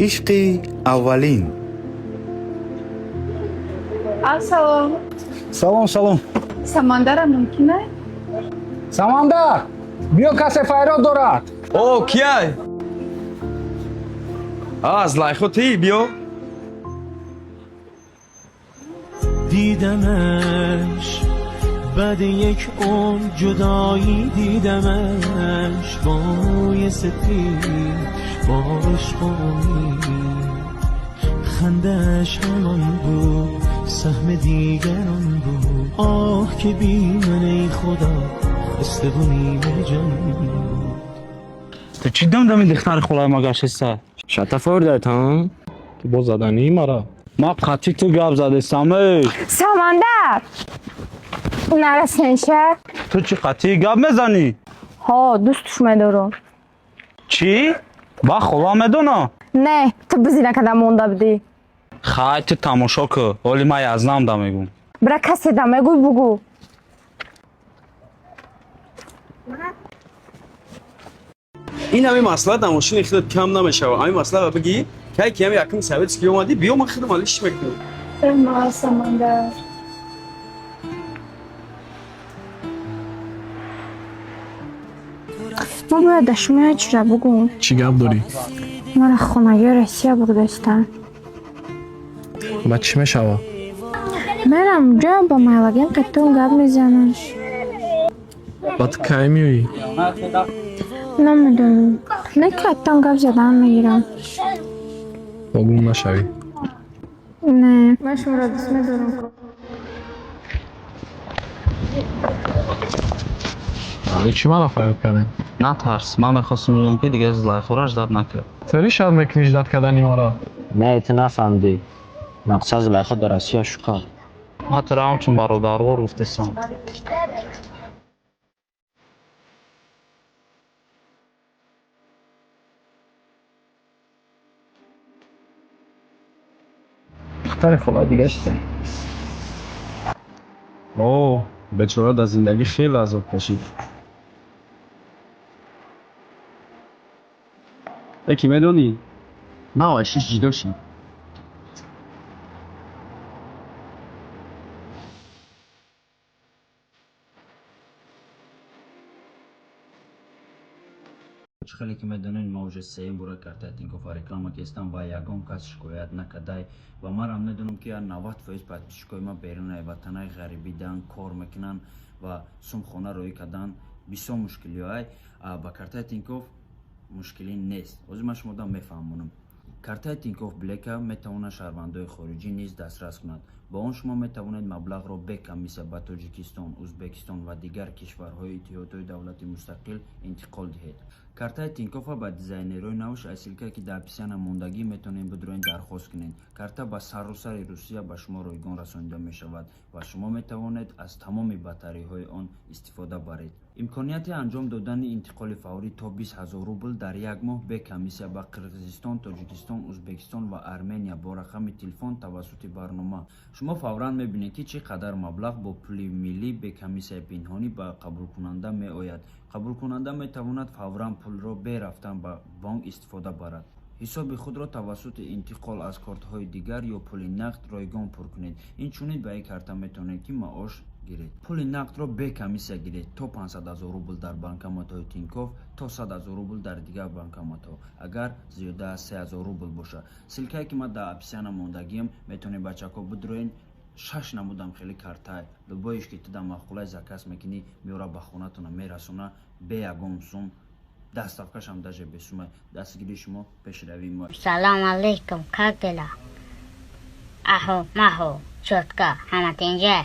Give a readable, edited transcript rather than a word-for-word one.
عشق اولین. سلام. سلام سلام. سمندر ممکنه؟ سمندر بیا کسی فریاد دارد. او کیای؟ از لایخوتی بیو. دیدمش بعد یک عمر جدایی، دیدمش با موی سپید با عشق و امید، خندش همان بود سهم دیگران بود. آه که بی من ای خدا خسته و نیمه جان بود. تو چی دم دختر خلای ما گشسته؟ شطفور داد ها؟ تو با زدنی مرا. ما قطعی تو گپ زده سمی. سمندر نرسنشه؟ تو چی قطعی گپ میزنی؟ ها دوستش میدارم. چی؟ با خلا میدونه؟ نه تو بزی نکده مونده بدی. خواهی تو تماشا که ولی من از نام دا میگم. برای کسی دا میگوی بگو. این همه مسئله در ماشین خودت کم نمیشه و همین مسئله بگی که همین یکم ثابت کی اومدی بیا من خودم مالش میکنم. ما سمندر ما باید دشمه چرا بگم. چی گپ داری؟ مرا خونگی رسیه بگدستن. و چی میشوه؟ میرم جا با مالگین قطعون گپ میزنم. با تو کی میوی؟ نمیدونم. نه قطعون گپ زدن میگیرم. با گم نشوی. نه من شما را دوست میدارم. ولی چی مرا فریاد کردن؟ نه ترس من میخواستم بگم که دیگه از لایخورش داد نکرد. سری شاید میکنیش داد کردنی مرا. نه ایت نفهمدی مقصد لایخو در اسیا شکار. ما تر همچون برادرها گفتستم. دختر خلا دیگه شده. اوه بیچاره در زندگی خیلی عذاب کشید. یکی میدونی؟ نه آشیش جدا شید. خیلی که میدونین موج سه برای کرده تینکوف رکلام که استم و یکم کس شکایت نکرده و ما هم ندونم که 90% پادشکای ما بیرون وطنای غریبی دان کار میکنن و سوم خونه روی کردن بسیار مشکلی های با کرده تینکوف مشکلی نیست. از ما شما میفهمونم کارت تینکوف بلک میتونه شهروندای خارجی نیز دسترس کند. با آن شما میتوانید مبلغ را به کمیسیون به تاجیکستان، ازبکستان و دیگر کشورهای اتحادیه دولتی مستقل انتقال دهید. کارت تینکوف با دیزاینرهای نوش اصیل که در پیشان ماندگی میتونید بدون درخواست کنید. کارت با سراسر روسیه به شما رایگان رسانیده می شود و شما میتوانید از تمام بطری های آن استفاده برید. امکانیت انجام دادن انتقال فوری تا 20,000 روبل در یک ماه به کمیسیون با قرقیزستان، تاجیکستان، ازبکستان و ارمنیا با رقم تلفن توسط برنامه. شما فوراً میبینید که چقدر مبلغ با پول ملی به کمیسیون پنهانی با قبول کننده می آید. قبول کننده می تواند فوراً پول را به رفتن به بانک استفاده برد. حساب خود را توسط انتقال از کارت های دیگر یا پول نقد رایگان پر کنید. این چونید به یک کارت میتونید که معاش گیرید. پول نقد را به کمیسیون گیرید تا 500,000 روبل در بانکمات های تینکوف تا 100,000 روبل در دیگر بانکمات ها. اگر زیاده از 3,000 روبل باشه. سلکه که ما در اپسیان ماندگیم میتونید بچه ها بدروین 6 نمودم خیلی کارتای به بایش که تو در مخوله زکاس میکنی میورا به خونه تونه میرسونه به یگم سوم دستافکش هم داشه به سوم دستگیری شما پیش روی ما. سلام علیکم کاکلا اهو ماهو چوتکا همه اینجا